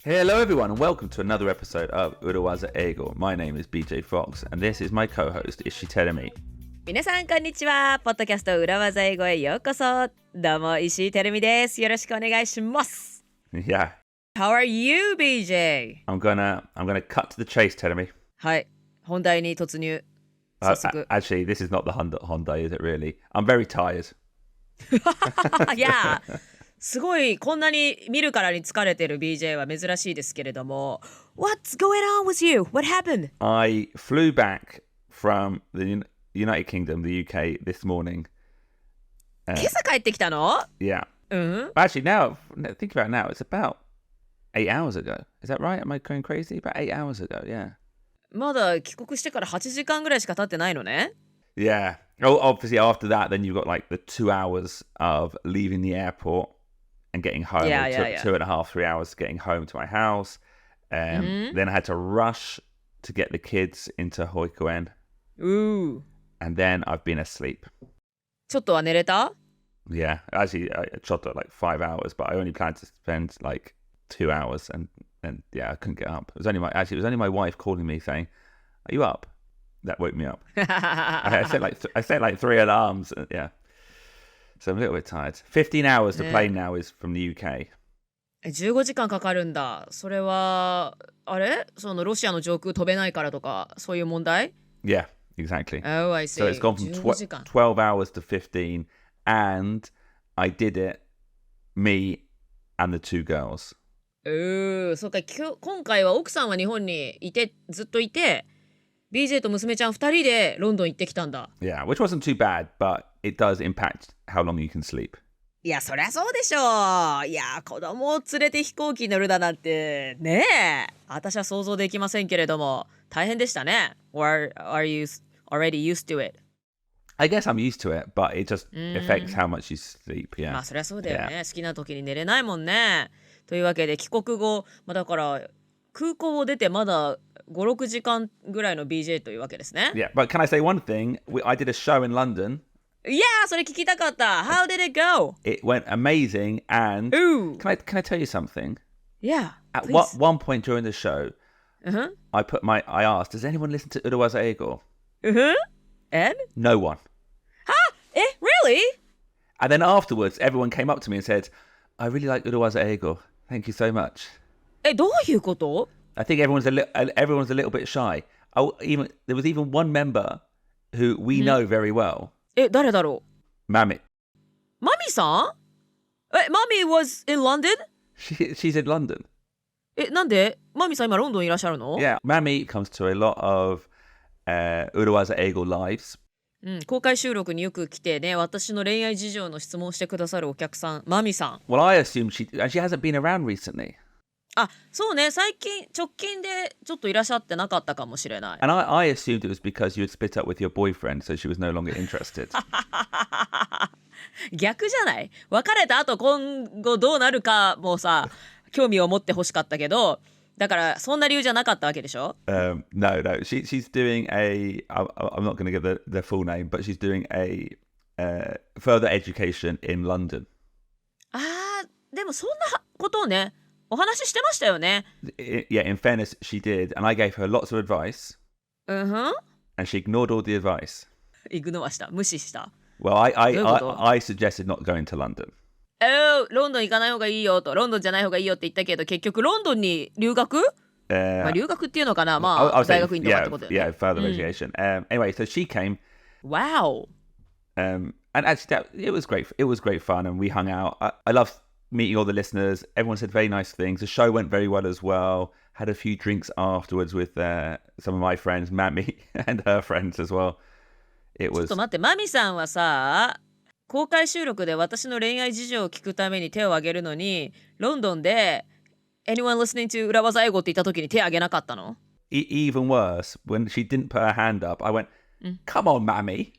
Hello everyone and welcome to another episode of 裏技英語. My name is BJ Fox and this is my co-host Terumi. 皆さんこんにちは。ポッドキャスト裏技英語へようこそ。どうも石井てるみです。よろしくお願いします。Yeah. How are you, BJ? I'm gonna cut to the chase, Terumi. はい。本題に突入。早速。Actually, this is not the Honda, is it really? I'm very tired. Yeah. すごいこんなに見るからに疲れてる BJ は珍しいですけれども What's going on with you? What happened? I flew back from the United Kingdom, the UK, this morning. 今朝帰ってきたの? Yeah. Actually, now, think about it now, it's about 8 hours ago. Is that right? Am I going crazy? About 8 hours ago, yeah. まだ帰国してから8時間ぐらいしか経ってないのね? Yeah. Oh, obviously after that, then you've got like the 2 hours of leaving the airport.And getting home, two and a half, 3 hours getting home to my house. Then I had to rush to get the kids into 保育園. Ooh. And then I've been asleep. ちょっとは寝れた? Yeah, actually, I shot at like 5 hours, but I only planned to spend like 2 hours, and yeah, I couldn't get up. It was only my wife calling me saying, "Are you up?" That woke me up. I set like 3 alarms. Yeah.So I'm a little bit tired. 15 hours to plane now is from the UK. 15時間かかるんだ。それは、あれ？そのロシアの上空飛べないからとか、そういう問題？ Yeah, exactly. Oh, I see. So it's gone from 12 hours to 15, and I did it, me and the 2 girls. そうか、今回は奥さんは日本にずっといて、BJ と娘ちゃん2人でロンドン行ってきたんだ。Yeah, which wasn't too bad, but it does impact how long you can sleep. いや、そりゃそうでしょう。いや、子供を連れて飛行機乗るだなんて、ねえ。私は想像できませんけれども、大変でしたね。Or are you already used to it? I guess I'm used to it, but it just affects how much you sleep, yeah. まあ、そりゃそうだよね。好きな時に寝れないもんね。というわけで、帰国後、だから、空港を出てまだ5、6時間ぐらいの BJ というわけですね。Yeah, but can I say one thing? I did a show in London. Yeah, それ聞きたかった。How did it go? It went amazing, and can I tell you something? Yeah. At one point during the show, I asked, does anyone listen to 裏技英語? And? No one. Really? And then afterwards, everyone came up to me and said, I really like 裏技英語. Thank you so much. どういうこと? I think everyone's a little bit shy. There was even one member who we know very well. 誰だろう? Mami. マミさん? Mami was in London? She's in London. なんで? マミさん今ロンドンいらっしゃるの? Yeah, Mami comes to a lot of 裏技英語 lives. 公開収録によく来てね、私の恋愛事情の質問をしてくださるお客さん、マミさん。Well, I assume she hasn't been around recently. あ、そうね、直近でちょっといらっしゃってなかったかもしれない。And I assumed it was because you had split up with your boyfriend, so she was no longer interested. 逆じゃない？別れた後今後どうなるかもさ、興味を持ってほしかったけど、だからそんな理由じゃなかったわけでしょ？ No. She's doing I'm not going to give the full name, but she's doing a further education in London. でもそんなことをね、お話ししてましたよね。Yeah, in fairness, she did, and I gave her lots of advice. And she ignored all the advice. イグノアした、無視した。Well, I suggested not going to London. ロンドン行かない方がいいよと、ロンドンじゃない方がいいよって言ったけど、結局ロンドンに留学？留学っていうのかな、大学院とかってことだよね。Yeah, further education. Anyway, so she came. Wow. And actually, it was great. It was great fun, and we hung out. I loved meeting all the listeners. Everyone said very nice things. The show went very well as well. Had a few drinks afterwards with some of my friends, Mami and her friends as well. It was... ちょっと待って、マミさんはさ、公開収録で私の恋愛事情を聞くために手を挙げるのに、ロンドンで Anyone listening to 裏技英語って言った時に手挙げなかったの？ Even worse, when she didn't put her hand up, I went, Come on, Mami.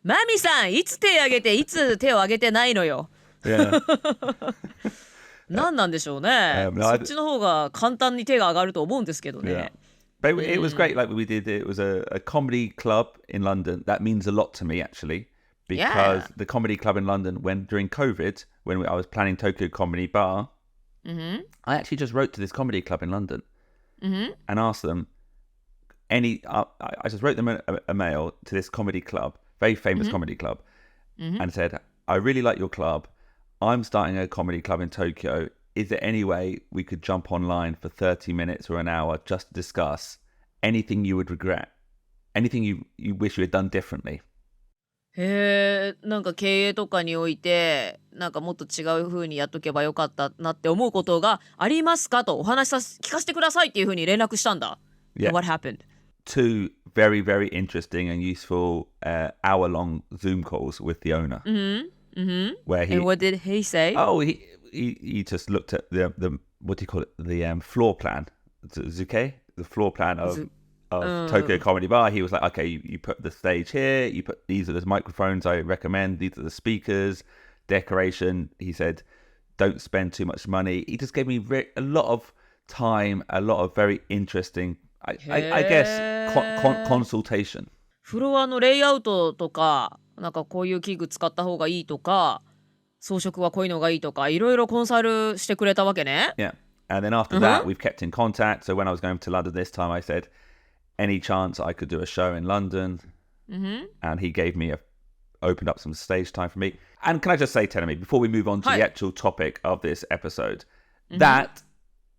マミさん、いつ手挙げて、いつ手を挙げてないのよ。Yeah. 何なんでしょうね。そっちの方が簡単に手が上がると思うんですけどね。But it was great. Like we did, it was a comedy club in London. That means a lot to me, actually, because the comedy club in London, during COVID, when I was planning Tokyo Comedy Bar, I actually just wrote to this comedy club in London and asked them I just wrote them a mail to this comedy club, very famous comedy club, and said, I really like your club. I'm starting a comedy club in Tokyo. Is there any way we could jump online for 30 minutes or an hour just to discuss anything you would regret? Anything you wish you had done differently? へえ、なんか経営とかにおいて、なんかもっと違う風にやっとけばよかったなって思うことがありますかとお話聞かせてくださいっていう風に連絡したんだ。Yeah. What happened? 2 very, very interesting and useful hour-long Zoom calls with the owner. Where And what did he say? Oh, he just looked at the what do you call it? The floor plan. Zuke? The floor plan of Tokyo Comedy Bar. He was like, okay, you put the stage here, you put these are the microphones I recommend, these are the speakers, decoration. He said, don't spend too much money. He just gave me a lot of time, a lot of very interesting, I guess, consultation. フロアのレイアウトとか、なんかこういう器具使った方がいいとか、装飾はこういうのがいいとか、いろいろコンサルしてくれたわけね。Yeah. And then after that, we've kept in contact. So when I was going to London this time, I said, any chance I could do a show in London? And he opened up some stage time for me. And can I just say, Terumi, before we move on to the actual topic of this episode, that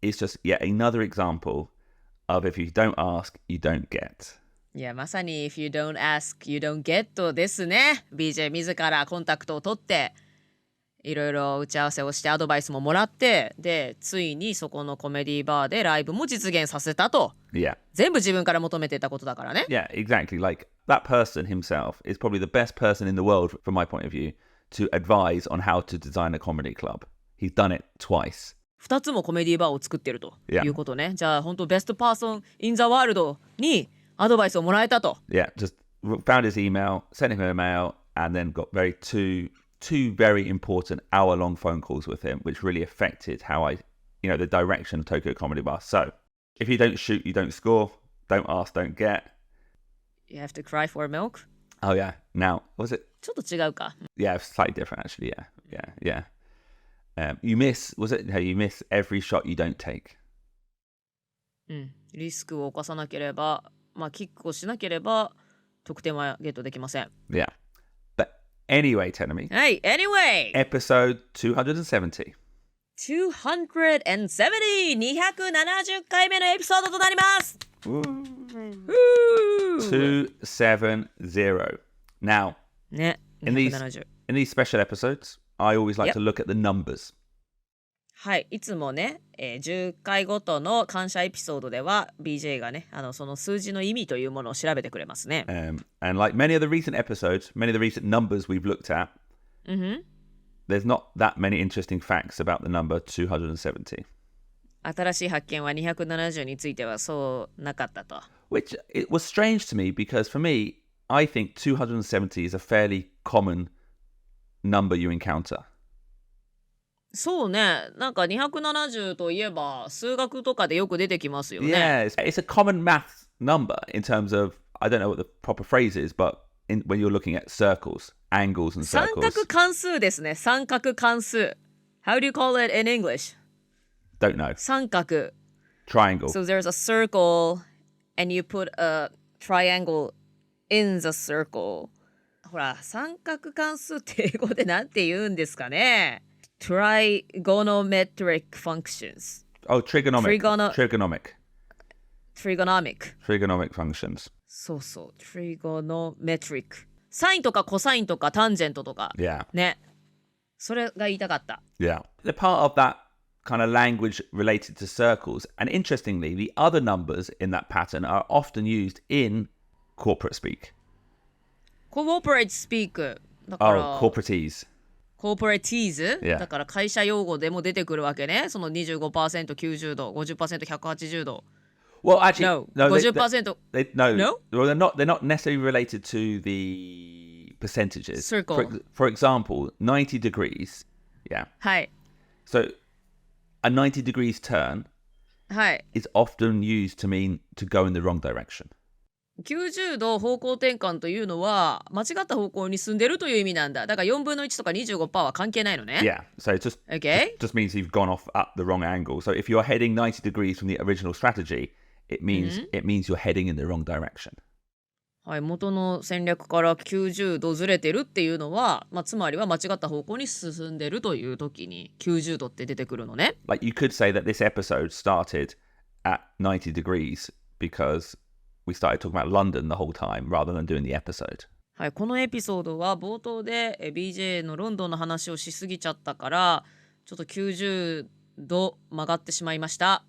is just yet another example of if you don't ask, you don't get. いや、まさに If you don't ask, you don't get ですね。BJ 自らコンタクトを取って、いろいろ打ち合わせをしてアドバイスももらって、で、ついにそこのコメディバーでライブも実現させたと。Yeah. 全部自分から求めてたことだからね。Yeah, exactly. Like that person himself is probably the best person in the world, from my point of view, to advise on how to design a comedy club. He's done it twice. 2つもコメディバーを作ってるということね。じゃあ本当ベストパーソン in the world にアドバイスをもらえたと。Yeah, just found his email, sent him a mail, and then got two very important hour-long phone calls with him, which really affected how the direction of Tokyo Comedy Bar. So, if you don't shoot, you don't score. Don't ask, don't get. You have to cry for milk? Oh, yeah. Now, was it? ちょっと違うか。Yeah, slightly different, actually. Yeah. You miss every shot you don't take. リスクを冒さなければ、キックをしなければ、得点はゲットできません。Yeah. But anyway, Terumi. はい、anyway! Episode 270. 270! 270回目のエピソードとなります 270. Now, ね、in these 270 special episodes, I always like to look at the numbers. はい、いつもね、10回ごとの感謝エピソードでは BJ がね、その数字の意味というものを調べてくれますね。And like many of the recent episodes, many of the recent numbers we've looked at, there's not that many interesting facts about the number 270. 新しい発見は270についてはそうなかったと。Which it was strange to me because for me, I think 270 is a fairly common number you encounter. そうね、なんか270といえば数学とかでよく出てきますよね。Yeah, it's a common math number in terms of, I don't know what the proper phrase is, but when you're looking at circles, angles and circles. 三角関数ですね、三角関数。How do you call it in English? Don't know. 三角。Triangle. So there's a circle and you put a triangle in the circle. ほら、三角関数って英語でなんて言うんですかね。Trigonometric functions. Oh, trigonomic. Trigonomic functions. そうそう。Trigonometric. サインとかコサインとかタンジェントとか。Yeah. ね。それが言いたかった。Yeah. They're part of that kind of language related to circles. And interestingly, the other numbers in that pattern are often used in corporate speak. Corporate speak. だから、corporateese. Corporateese? Yeah. だから会社用語でも出てくるわけね。その 25% 90度、50% 180度。Well, actually, no, 50%. No? Well, they're not necessarily related to the percentages. Circle. For example, 90 degrees. Yeah. はい。 So, a 90 degrees turn はい。is often used to mean to go in the wrong direction. 90度方向転換というのは間違った方向に進んでるという意味なんだ。だから4分の1とか 25% は関係ないのね。Yeah, so it Okay. just means you've gone off at the wrong angle. So if you're heading 90 degrees from the original strategy, it means you're heading in the wrong direction. はい、元の戦略から90度ずれてるっていうのは、つまりは間違った方向に進んでるという時に90度って出てくるのね。Like you could say that this episode started at 90 degrees because we started talking about London the whole time rather than doing the episode. はい、このエピソードは冒頭でBJ のロンドンの話をしすぎちゃったからちょっと90度曲がってしまいました。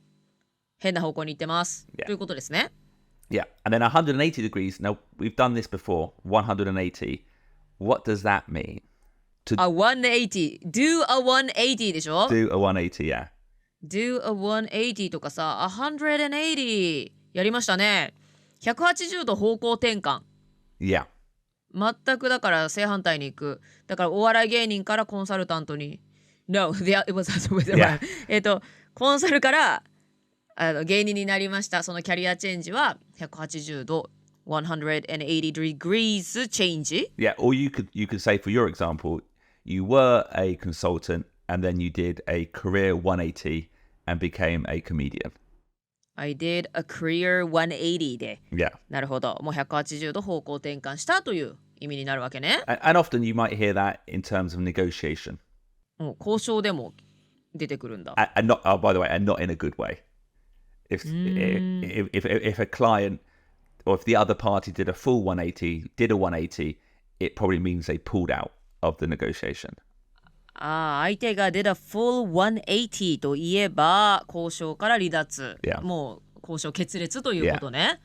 変な方向に行ってます。ということですね。Yeah, and then 180 degrees. Now, we've done this before. 180. What does that mean? A 180. Do a 180でしょ? Do a 180, yeah. Do a 180とかさ、180やりましたね。180度方向転換。Yeah. 全くだから正反対に行く。だからお笑い芸人からコンサルタントに。No, it was Yeah. コンサルから芸人になりました。そのキャリアチェンジは180度180 degrees change. Yeah, or you could say, for your example, you were a consultant and then you did a career 180 and became a comedian. I did a career 180で。Yeah. なるほど。もう180度方向転換したという意味になるわけね。And often you might hear that in terms of negotiation. 交渉でも出てくるんだ。And not, by the way, and not in a good way. If a client or if the other party did a full 180, did a 180, it probably means they pulled out of the negotiation. 相手がdid a full 180といえば交渉から離脱。Yeah. もう交渉決裂ということね。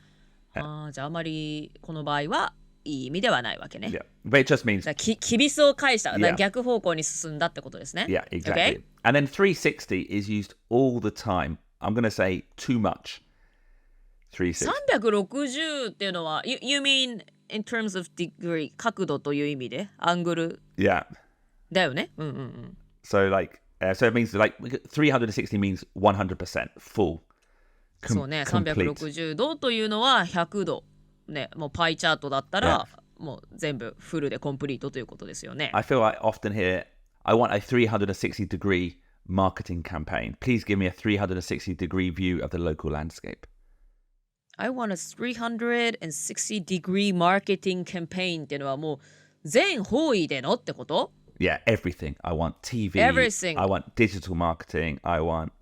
Yeah. じゃああまりこの場合はいい意味ではないわけね。Yeah. But it just means きびすを返した。Yeah. 逆方向に進んだってことですね。Yeah, exactly. Okay? And then 360 is used all the time. I'm going to say too much. 360. 360っていうのは you mean in terms of degree 角度という意味でアングル Yeah. だよね。So so it means like 360 means 100% full. そうね。complete. 360度というのは100度ね。もうパイチャートだったら、もう全部フルでコンプリートということですよね。I feel like often here I want a 360 degree marketing campaign. Please give me a 360 degree view of the local landscape. I want a 360 degree marketing campaign っていうのはもう全方位でのってこと？ Yeah, everything. I want TV. Everything. I want digital marketing. I want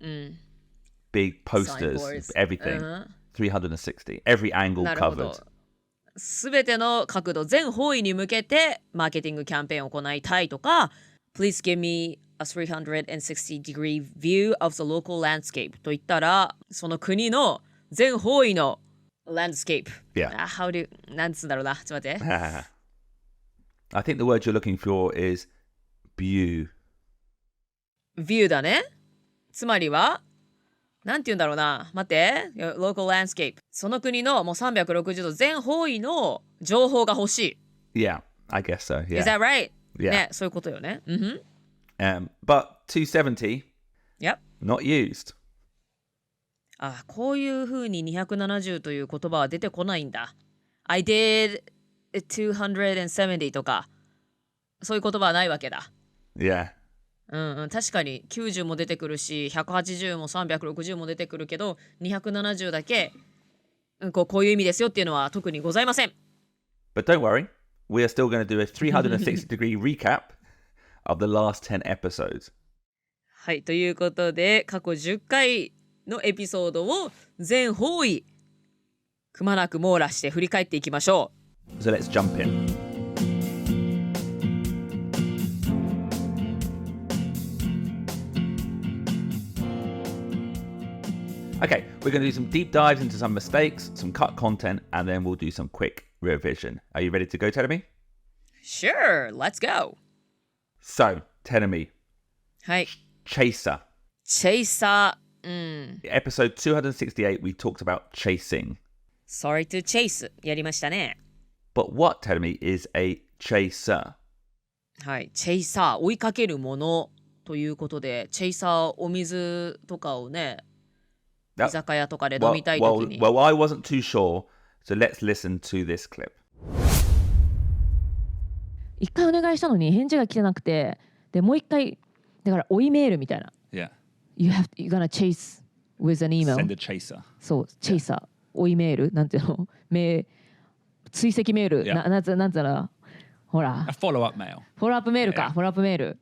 big posters. Signboards. Everything. 360. Every angle なるほ covered. ど。すべての角度全方位に向けてマーケティングキャンペーンを行いたいとか Please give me a 360 degree view of the local landscape と言ったらその国の全方位の landscape Yeah. How do なんつうんだろうなちょっと待って I think the word you're looking for is view. view だねつまりはなんて言うんだろうな待って local landscape その国のもう360度全方位の情報が欲しい Yeah, I guess so. Yeah. Is that right? Yeah. ねそういうことよねBut 270, Yep not used. こういう風に270という言葉は出てこないんだ I did 270とかそういう言葉はないわけだ Yeah. 確かに90も出てくるし180も360も出てくるけど270だけこういう意味ですよっていうのは特にございません But don't worry, we are still going to do a 360 degree recap of the last 10 episodes. はいということで過去10回のエピソードを全方位くまなく網羅して振り返っていきましょう So let's jump in. Okay, we're going to do some deep dives into some mistakes, some cut content, and then we'll do some quick revision. Are you ready to go, Terumi? Sure, let's go. So, Terumi. はい。Chaser. Chaser. Episode 268, we talked about chasing. Sorry to chase. やりましたね。But what, Terumi, is a chaser? はい。チェイサー、追いかけるものということで、チェイサー、お水とかをね、居酒屋とかで飲みたいときに。Well, I wasn't too sure, so let's listen to this clip. 一回お願いしたのに返事が来てなくて、でもう一回だから追いメールみたいな。Yeah. You're gonna chase with an email. Send a chaser. そう、チェイサー、追いメールなんていうの、追跡メール、なんつうの、ほら。A follow-up mail. フォローアップメールか、フォローアップメール。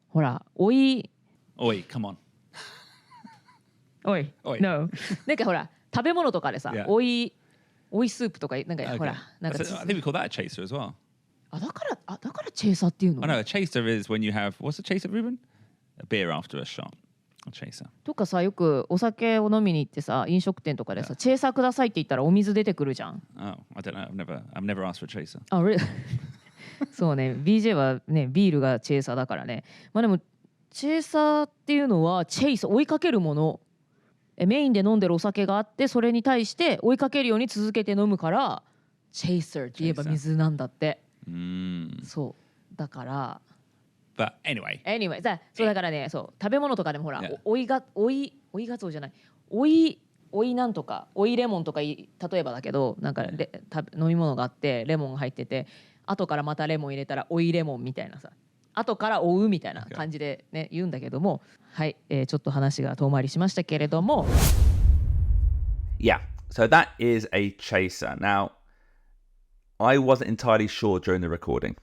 ほら、追い。おい、come on. おい、No. なんかほら、食べ物とかでさ、追いスープとかなんかほら、なんか。I think we call that a chaser as well. だからチェイサーっていうの。No, a chaser is when you have what's a chaser, Ruben? A beer after a shot. A chaser. とかさ、よくお酒を飲みに行ってさ、飲食店とかでさ、チェイサーくださいって言ったらお水出てくるじゃん。Oh, I don't know. I've never asked for a chaser. あ、really? そうね、BJ はね、ビールがチェイサーだからね。まあでもチェイサーっていうのはチェイサー、追いかけるもの。メインで飲んでるお酒があって、それに対して追いかけるように続けて飲むから、チェイサーって言えば水なんだって。そうだから。But anyway. そうだからね、そう食べ物とかでもほら、追いがつおじゃない、追いなんとか、追いレモンとか例えばだけど、なんか飲み物があってレモンが入ってて、後からまたレモン入れたら追いレモンみたいなさ、後から追うみたいな感じでね、言うんだけども、はい、ちょっと話が遠回りしましたけれども。Yeah, so that is a chaser. Now, I wasn't entirely sure during the recording.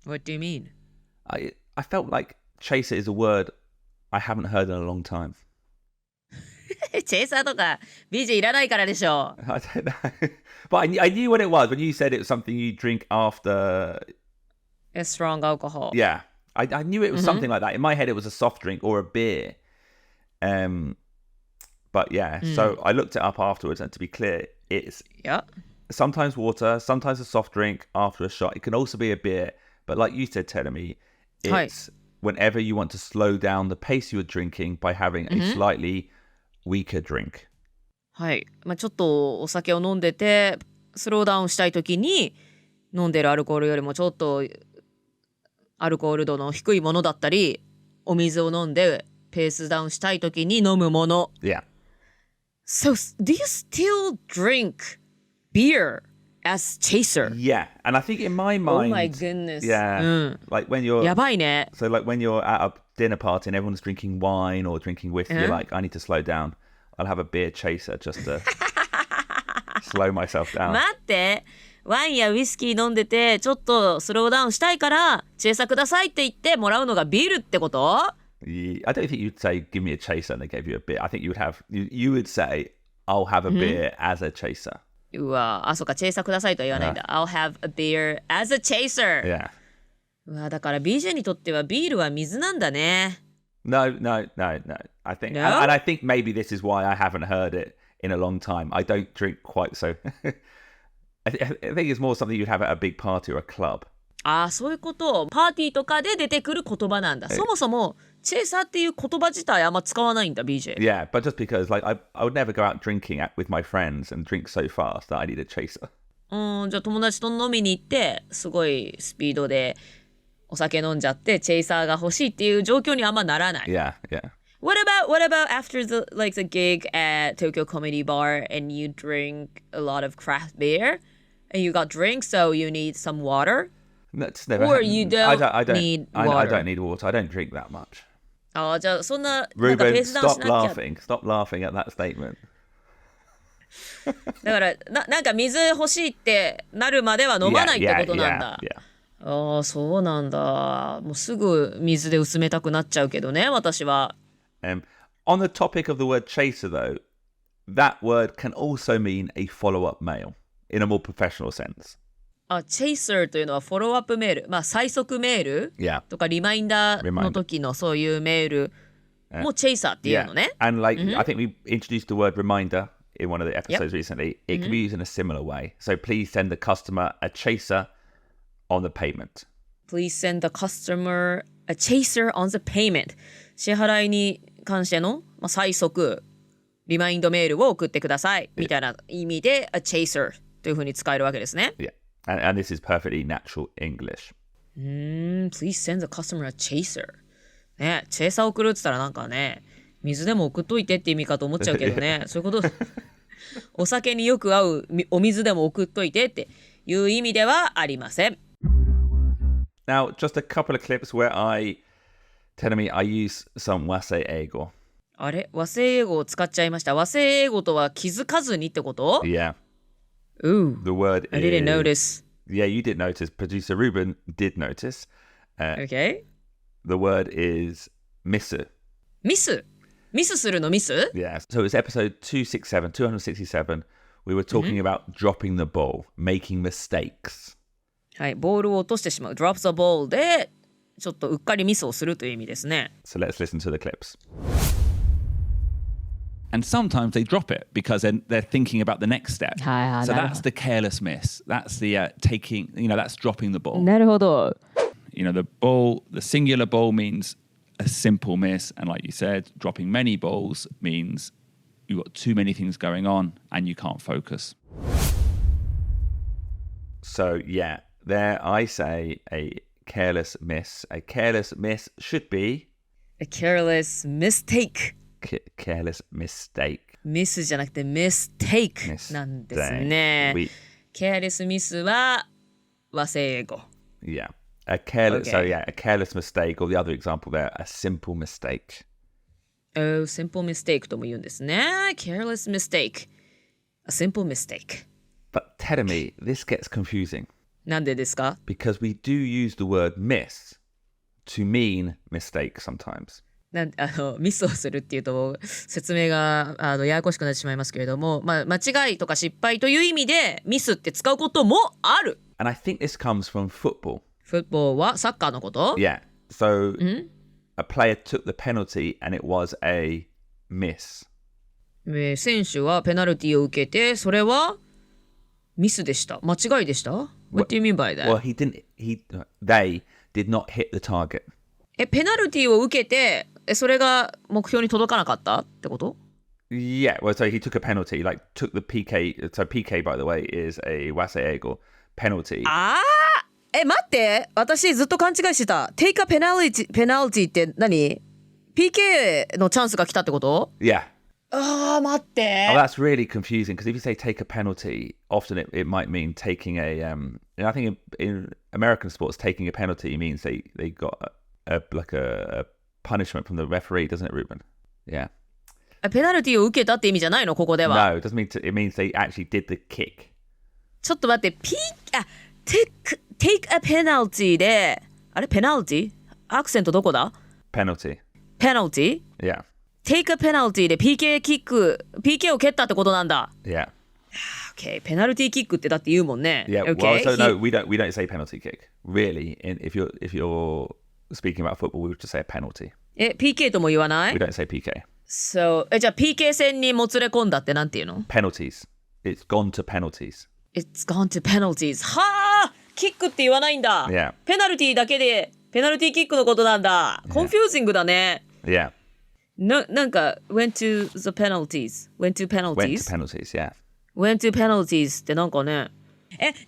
What do you mean? I felt like chaser is a word I haven't heard in a long time. チェイサーとか BJ いらないからでしょ。I don't know. But I knew what it was when you said it was something you drink after a strong alcohol. Yeah. I knew it was something like that. In my head it was a soft drink or a beer. But yeah, so I looked it up afterwards, and to be clear, it's sometimes water, sometimes a soft drink after a shot. It can also be a beer. But like you said, Terumi, it's whenever you want to slow down the pace you are drinking by having a slightly weaker drink. はい。まあ、ちょっとお酒を飲んでてスローダウンしたいときに、飲んでるアルコールよりもちょっとアルコール度の低いものだったり、お水を飲んでペースダウンしたいときに飲むもの。Yeah. So, do you still drink beer as chaser? Yeah, and I think in my mind, oh my goodness, like when you're やばいね。 So like when you're at a dinner party and everyone's drinking wine or drinking whiskey, you're like, I need to slow down. I'll have a beer chaser just to slow myself down. 待って、ワインやウイスキー飲んでてちょっとスローダウンしたいからチェイサーくださいって言ってもらうのがビールってこと？ I don't think you'd say give me a chaser and they gave you a beer. I think you would say I'll have a beer as a chaser. うわ、あ、そうか、チェイサーくださいとは言わないんだ。I'll have a beer as a chaser. Yeah. うわ、だから BJ にとってはビールは水なんだね。No. I think, No? and I think maybe this is why I haven't heard it in a long time. I don't drink quite so. I think it's more something you'd have at a big party or a club. ああ、そういうこと。パーティーとかで出てくる言葉なんだ。そもそもチェイサーっていう言葉自体あんま使わないんだ、BJ. Yeah, but just because like I would never go out drinking with my friends and drink so fast that I need a chaser. じゃあ友達と飲みに行ってすごいスピードでお酒飲んじゃってチェイサーが欲しいっていう状況にあんまならない。Yeah. What about after the gig at Tokyo Comedy Bar and you drink a lot of craft beer and you got drinks, so you need some water? That's never Or happened. you don't need water. I don't need water. I don't drink that much. ああ、じゃあそんななんかペ Ruben, ースダウンし stop なきゃ。 laughing. Stop laughing at that statement. だからなんか水欲しいってなるまでは飲まないってことなんだ。ああ、そうなんだ。もうすぐ水で薄めたくなっちゃうけどね、私は。On the topic of the word chaser, though, that word can also mean a follow-up mail in a more professional sense. あ、チェイサーというのはフォローアップメール、まあ催促メール Yeah. とかリマインダーの時のそういうメールもチェイサーっていうのね。And like I think we introduced the word reminder in one of the episodes recently. It can be used in a similar way. So please send the customer a chaser on the payment. Please send the customer a chaser on the payment. 支払いに関しての、まあ、催促、リマインドメールを送ってくださいみたいな意味で a chaser というふうに使えるわけですね。Yeah. And this is perfectly natural English. Please send the customer a chaser. ね、チェイサー送るって言ったらなんかね、水でも送っといてって意味かと思っちゃうけどね。そういうこと。お酒によく合うお水でも送っといてっていう意味ではありません。Now, just a couple of clips where Terumi, I use some 和製英語。あれ和製英語を使っちゃいました。和製英語とは気づかずにってこと Yeah. Ooh, The word I didn't is... notice. Yeah, you did notice. Producer Ruben did notice. Okay. The word is ミス。ミスするのミス Yeah. So it's episode 267. We were talking about dropping the ball, making mistakes. はい、ボールを落としてしまう。drop the ball でちょっとうっかりミスをするという意味ですね。So let's listen to the clips. And sometimes they drop it because they're thinking about the next step. はい、 So that's the careless miss. That's the taking, that's dropping the ball. なるほど。The ball, the singular ball means a simple miss. And like you said, dropping many balls means you've got too many things going on and you can't focus. So yeah, there I say a careless miss. A careless miss should be... A careless mistake. Careless mistake. ミスじゃなくて mistake なんですね。careless ミスは和製英語。Yeah. A careless, Okay. So yeah, a careless mistake, or the other example there, a simple mistake. Oh, simple mistake とも言うんですね。careless mistake. A simple mistake. But Terumi, this gets confusing. なんでですか Because we do use the word miss to mean mistake sometimes. ミスをするっていうと説明がややこしくなってしまいますけれども、間違いとか失敗という意味でミスって使うこともある。And I think this comes from football. フットボールはサッカーのこと Yeah. So a player took the penalty and it was a miss. 選手はペナルティを受けてそれはミスでした。間違いでした What do you mean by that? Well, they did not hit the target. ペナルティを受けてそれが目標に届かなかったってこと Yeah, well, so he took a penalty, like took the PK. So PK, by the way, is a 和製英語 penalty. 待って私ずっと勘違いしてた Take a penalty って何 PK のチャンスが来たってこと Yeah. 待って Oh, that's really confusing because if you say take a penalty, often it might mean taking a I think in American sports, taking a penalty means they got a punishment from the referee, doesn't it, Ruben? Yeah. ペナルティを受けたって意味じゃないのここでは No, it doesn't mean it means they actually did the kick. ちょっと待ってtake a penalty であれペナルティアクセントどこだ Penalty. penalty Yeah. take a penalty で PK キック PK を蹴ったってことなんだ Yeah. Okay ペナルティキックってだって言うもんね Yeah. Okay. Well, so no, we don't say penalty kick. Really, if you're speaking about football, we would just say a penalty. PK とも言わない We don't say PK. So じゃあ PK 戦にもつれ込んだってなんていうの Penalties. It's gone to penalties. It's gone to penalties はあキックって言わないんだ Yeah. ペナルティだけでペナルティキックのことなんだ Confusing だね Yeah. なんか went to the penalties went to penalties Went to penalties, yeah. went to penalties ってなんかね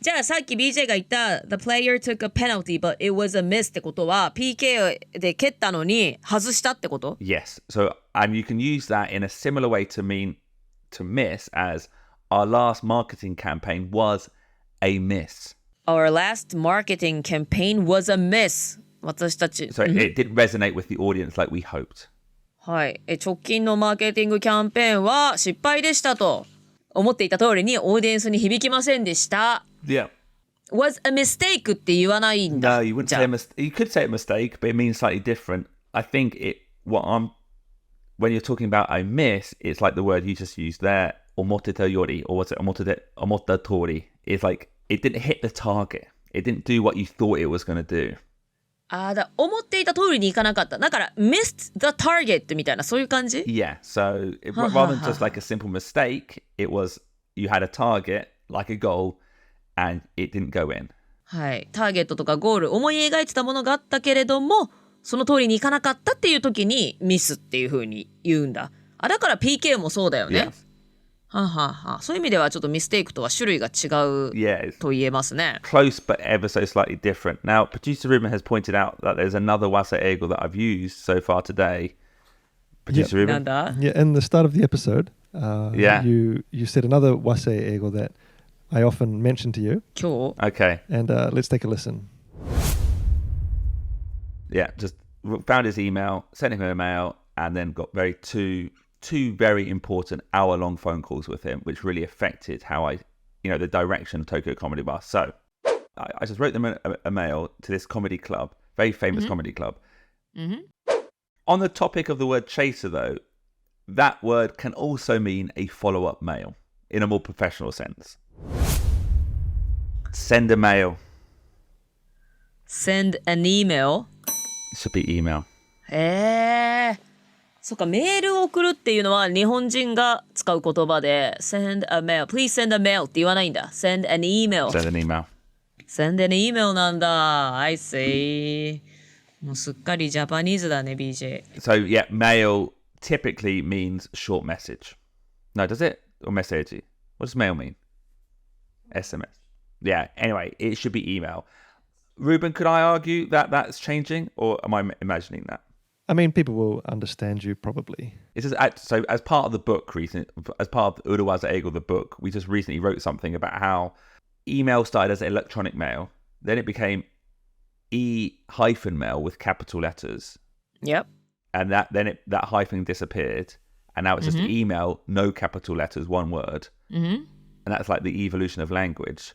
じゃあさっき BJ が言った The player took a penalty but it was a miss ってことは PK で蹴ったのに外したってこと Yes. So, and you can use that in a similar way to mean to miss as our last marketing campaign was a miss. Our last marketing campaign was a miss 私たち So it didn't resonate with the audience like we hoped. はい直近のマーケティングキャンペーンは失敗でしたと思っていた通りにオーディエンスに響きませんでした Yeah. was a mistake って言わないんだ No, you wouldn't say a mistake. You could say a mistake, but it means slightly different. I think when you're talking about a miss, it's like the word you just used there, omoteta yori, or what's it, omotta tori. It's like it didn't hit the target. It didn't do what you thought it was going to do. 思っていた通りにいかなかっただから missed the target みたいなそういう感じ Yeah, so rather than just like a simple mistake, it was you had a target, like a goal, and it didn't go in. はいターゲットとかゴール思い描いてたものがあったけれどもその通りにいかなかったっていう時にミスっていう風に言うんだだから PK もそうだよね Yeah. そういう意味ではちょっとミステイクとは種類が違うと言えますね Close but ever so slightly different. Now, producer Ruben has pointed out that there's another 和製英語 that I've used so far today Producer Ruben. なんだ Yeah, in the start of the episode, Yeah. you said another wasei eigo that I often mention to you, 今日 Okay. and let's take a listen. Yeah, just found his email, sent him an email, and then got two very important hour-long phone calls with him, which really affected how the direction of Tokyo Comedy Bar. So I just wrote them a mail to this comedy club, very famous comedy club. On the topic of the word chaser, though, that word can also mean a follow-up mail in a more professional sense. Send a mail. Send an email. It should be email. そっか、メールを送るっていうのは日本人が使う言葉で Send a mail, please send a mail って言わないんだ。 Send an email. Send an email. Send an email なんだ。I see. もうすっかりジャパニーズだね、BJ. So, yeah, mail typically means short message. No, does it? Or message? What does mail mean? SMS. Yeah, anyway, it should be email. Ruben, could I argue that that's changing, or am I imagining that? I mean, people will understand you probably. It's just, so as part of the book, as part of Urawaza Eigo, the book, we just recently wrote something about how email started as electronic mail, then it became e-mail with capital letters, Yep. and that hyphen disappeared, and now it's just email, no capital letters, one word, and that's like the evolution of language.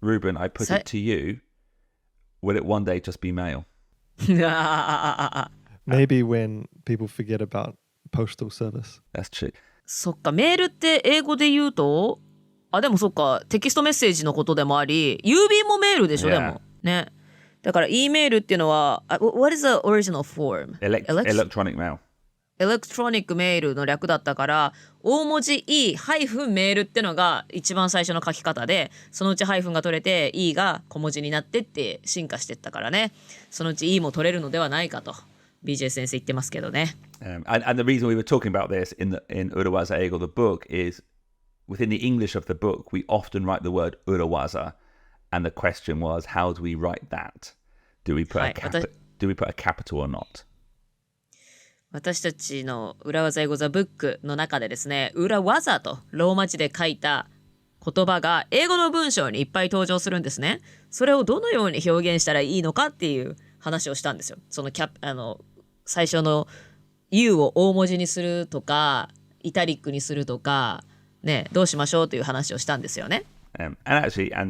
Ruben, I put it to you. Will it one day just be mail? Maybe when people forget about postal service. That's true. そっか、メールって英語で言うと、でもそっか、テキストメッセージのことでもあり、郵便もメールでしょ、 Yeah. でも。ね。だから、E メールっていうのは、What is the original form? Electronic mail. エレクトロニックメールの略だったから、大文字 E ハイフンメールってのが一番最初の書き方で、そのうちハイフンが取れて E が小文字になってって進化してったからね。そのうち E も取れるのではないかと BJ 先生言ってますけどね。And the reason we were talking about this in Urawaza Eigo, the book, is within the English of the book, we often write the word Urawaza, and the question was, how do we write that? Do we put a capital or not? 私たちの裏技英語ザブックの中でですね、裏技とローマ字で書いた言葉が英語の文章にいっぱい登場するんですね。それをどのように表現したらいいのかっていう話をしたんですよ。その最初の U を大文字にするとか、イタリックにするとか、ね、どうしましょうという話をしたんですよね。And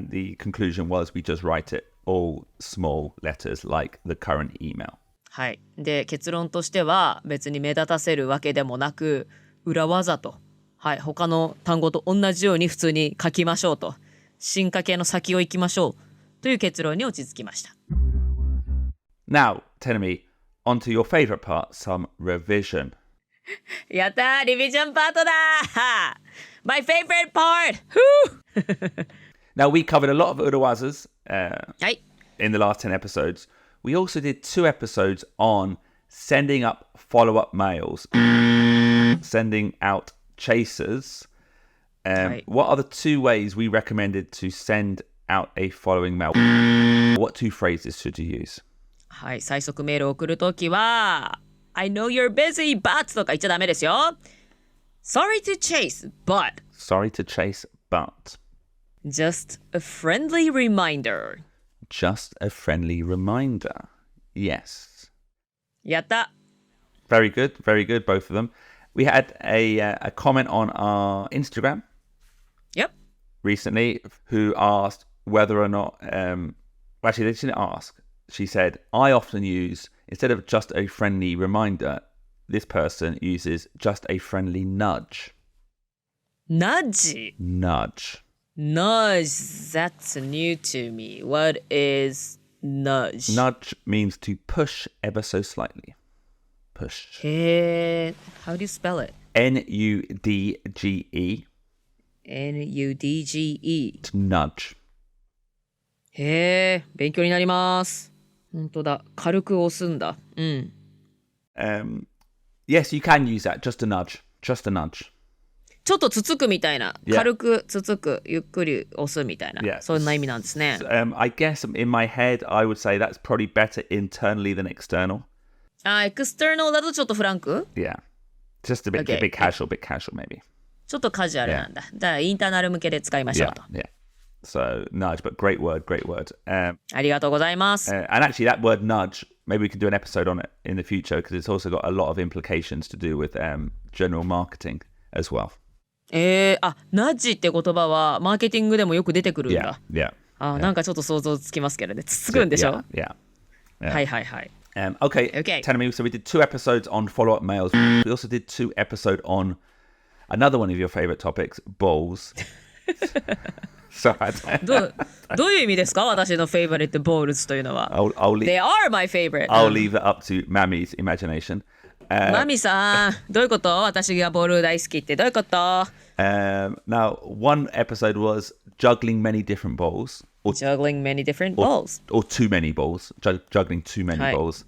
the conclusion was we just write it all small letters like the current email. はい。で、結論としては別に目立たせるわけでもなく、裏技と、はい、他の単語と同じように普通に書きましょうと、進化系の先を行きましょうという結論に落ち着きました。Now, Terumi, on to your favorite part, some revision. やったー、リビジョンパートだーMy favorite part! Now, we covered a lot of Urawazas はい。 in the last 10 episodes. We also did 2 episodes on sending up follow-up mails, sending out chasers. Right. What are the 2 ways we recommended to send out a following mail? What 2 phrases should you use? はい、最速メールを送るときは I know you're busy, but とか言っちゃダメですよ。Sorry to chase, but Sorry to chase, but just a friendly reminder. just a friendly reminder. Yes. やった。 Very good, both of them. We had a comment on our Instagram Yep. recently who asked whether or not, actually, they didn't ask. She said, I often use, instead of just a friendly reminder, this person uses just a friendly nudge. Nudge. Nudge. Nudge. That's new to me. What is nudge? Nudge means to push ever so slightly. Push. How do you spell it? N-U-D-G-E. N-U-D-G-E. To nudge. へえ、勉強になります。本当だ。軽く押すんだ。うん。Yes, you can use that. Just a nudge. Just a nudge. ちょっとつつくみたいな。 Yeah. 軽くつつく、ゆっくり押すみたいな。 Yeah. そんな意味なんですね。I guess in my head, I would say that's probably better internally than external. エクスターナルだとちょっとフランク Yeah. Just a bit casual, maybe. ちょっとカジュアルなんだ。だからインターナル向けで使いましょうと。Yeah. So nudge, but great word. ありがとうございます。And actually, that word nudge, maybe we can do an episode on it in the future because it's also got a lot of implications to do with general marketing as well. ナッジって言葉はマーケティングでもよく出てくるんだ。Yeah. なんかちょっと想像つきますけどね。つくんでしょ？ Yeah. はいはいはい。Okay. Terumi, so we did 2 episodes on follow-up mails. We also did 2 episodes on another one of your favorite topics, balls. So どういう意味ですか？私の favorite balls というのは。They are my favorite. I'll leave it up to Mammy's imagination. マミさん、どういうこと？私がボール大好きってどういうこと？ Now, one episode was juggling many different balls. Juggling many different balls. Or too many balls. Juggling too many balls.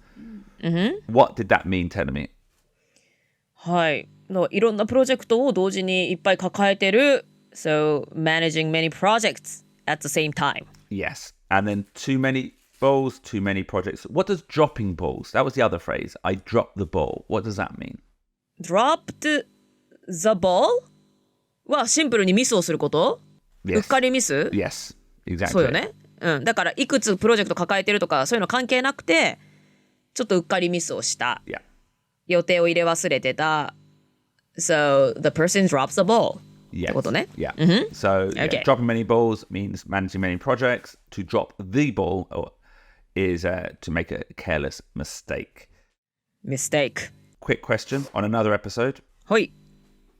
Mm-hmm. What did that mean, Terumi? はい。いろんなプロジェクトを同時にいっぱい抱えてる。So, managing many projects at the same time. Yes. And then too many balls, too many projects. What does dropping balls? That was the other phrase. I dropped the ball. What does that mean? Dropped the ball? はシンプルにミスをすること？ Yes. うっかりミス？ Yes, exactly. そうよね。だからいくつプロジェクト抱えてるとかそういうの関係なくてちょっとうっかりミスをした。Yeah. 予定を入れ忘れてた。So, the person drops the ball. Yes. ってことね。Yeah. Mm-hmm. So, Okay. dropping many balls means managing many projects. To drop the ball is to make a careless mistake. Mistake. Quick question on another episode. はい。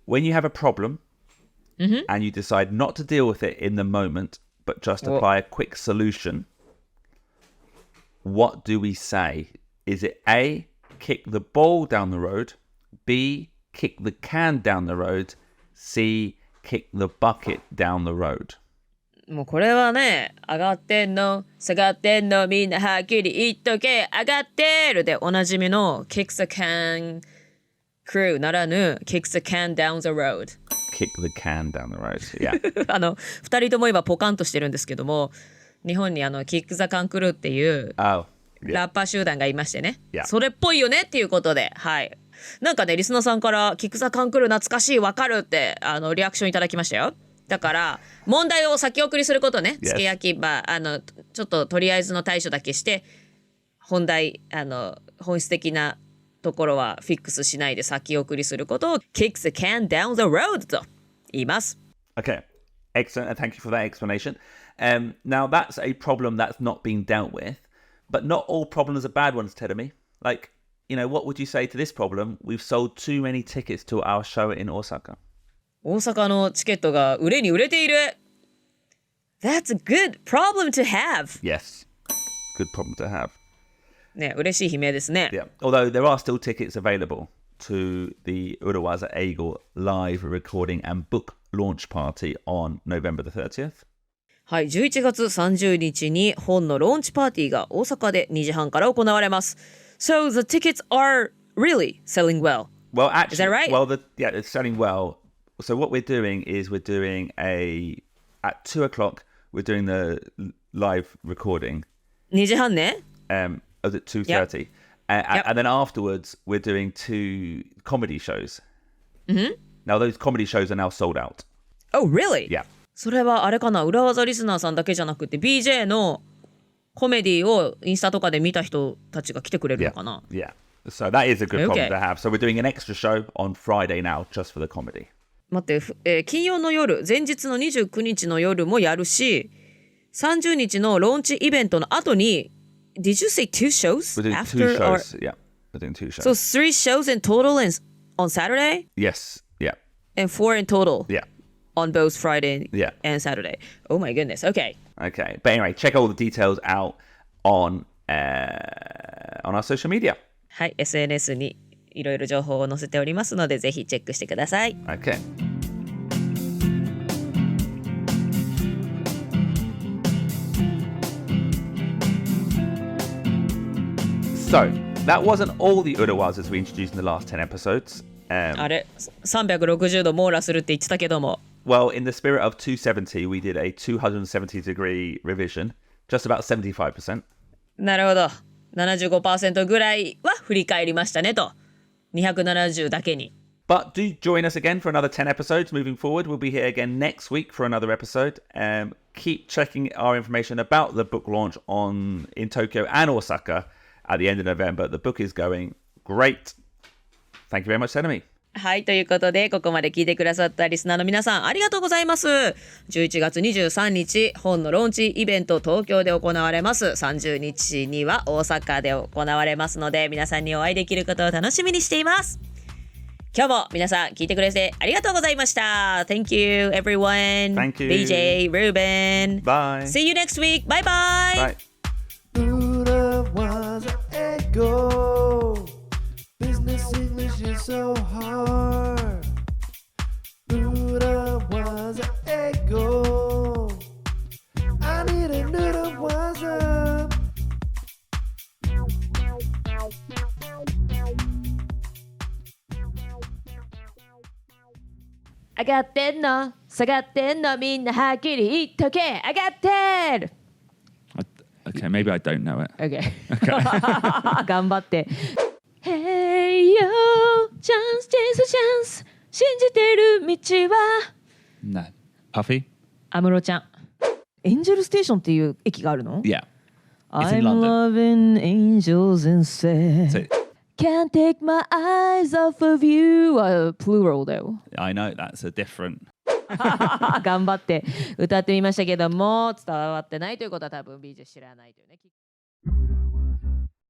When you have a problem and you decide not to deal with it in the moment, but just apply a quick solution, what do we say? Is it A, kick the ball down the road, B, kick the can down the road, C, kick the bucket down the road? もうこれはね、上がってんの、下がってんの、みんなはっきり言っとけ、上がってるでおなじみの kick the can crew ならぬ kick the can down the road。Kick the can down the road. Yeah. 二人とも今ポカンとしてるんですけども、日本にキックザカンクルーっていう Oh. ラッパー集団がいましてね、Yeah. それっぽいよねっていうことで、はい。なんかね、リスナーさんからキックザカンクルー懐かしい、わかるってリアクションいただきましたよ。だから問題を先送りすることね、付け焼き場ちょっととりあえずの対処だけして本題本質的なところはフィックスしないで先送りすることを kick the can down the road と言います。 Okay. Excellent. And thank you for that explanation. Now that's a problem that's not being dealt with, but not all problems are bad ones, Terumi. Like, what would you say to this problem? We've sold too many tickets to our show in Osaka. 大阪のチケットが売れに売れている。 That's a good problem to have. Yes. Good problem to have. ね、嬉しい悲鳴ですね。 Yeah. Although there are still tickets available to the 裏技英語 live recording and book launch party on November the 30th. はい、11月30日に本のローンチパーティーが大阪で2時半から行われます。So the tickets are really selling well. Well, actually, Is that right? Well, yeah, it's selling well. So what we're doing is at 2 o'clock, we're doing the live recording. 2時半ね。At 2:30. And then afterwards, we're doing 2 comedy shows. Mm-hmm. Now, those comedy shows are now sold out. Oh, really? Yeah. それはあれかな、裏技リスナーさんだけじゃなくて BJ のコメディをインスタとかで見た人たちが来てくれるのかな。 Yeah. So that is a good problem Okay. to have. So we're doing an extra show on Friday now just for the comedy. 待って、金曜の夜、前日の29日の夜もやるし、30日のローンチイベントの後に Did you say 2 shows? We're doing After 2 shows. Yeah. We're doing 2 shows. So 3 shows in total on Saturday? Yes. Yeah. And 4 in total? Yeah. On both Friday Yeah. and Saturday. Oh my goodness. Okay. Okay. But anyway, check all the details out on our social media. はい、SNS にいろいろ情報を載せておりますので、ぜひチェックしてください。Okay. So, that wasn't all the Urawazas we introduced in the last 10 episodes. あれ、360度網羅するって言ってたけども。Well, in the spirit of 270, we did a 270-degree revision, just about 75%. なるほど。75% ぐらいは振り返りましたねと。270だけに。But do join us again for another 10 episodes moving forward. We'll be here again next week for another episode. Keep checking our information about the book launch in Tokyo and Osaka at the end of November. The book is going great. Thank you very much, Terumi. はい、ということで、ここまで聞いてくださったリスナーの皆さん、ありがとうございます。11月23日、本のローンチイベント東京で行われます。30日には大阪で行われますので、皆さんにお会いできることを楽しみにしています。今日も皆さん聞いてくれてありがとうございました。Thank you, everyone. Thank you. BJ, Ruben. Bye. See you next week. Bye bye. Ludo was an ego. Business English is so hard. Ludo was an ego. I need a Ludo was a.上がってんの下がってんのみんなはっきり言っとけ上がってる Okay, maybe I don't know it. Okay. 頑張って Hey yo, chance, chance, chance 信じてる道は No. Puffy? 安室ちゃんエンジェルステーションっていう駅があるの Yeah. It's in I'm London. loving angels instead So, Can't take my eyes off of you plural だよI know that's a different. 頑張って歌ってみましたけども伝わってないということは多分 BJ 知らないというね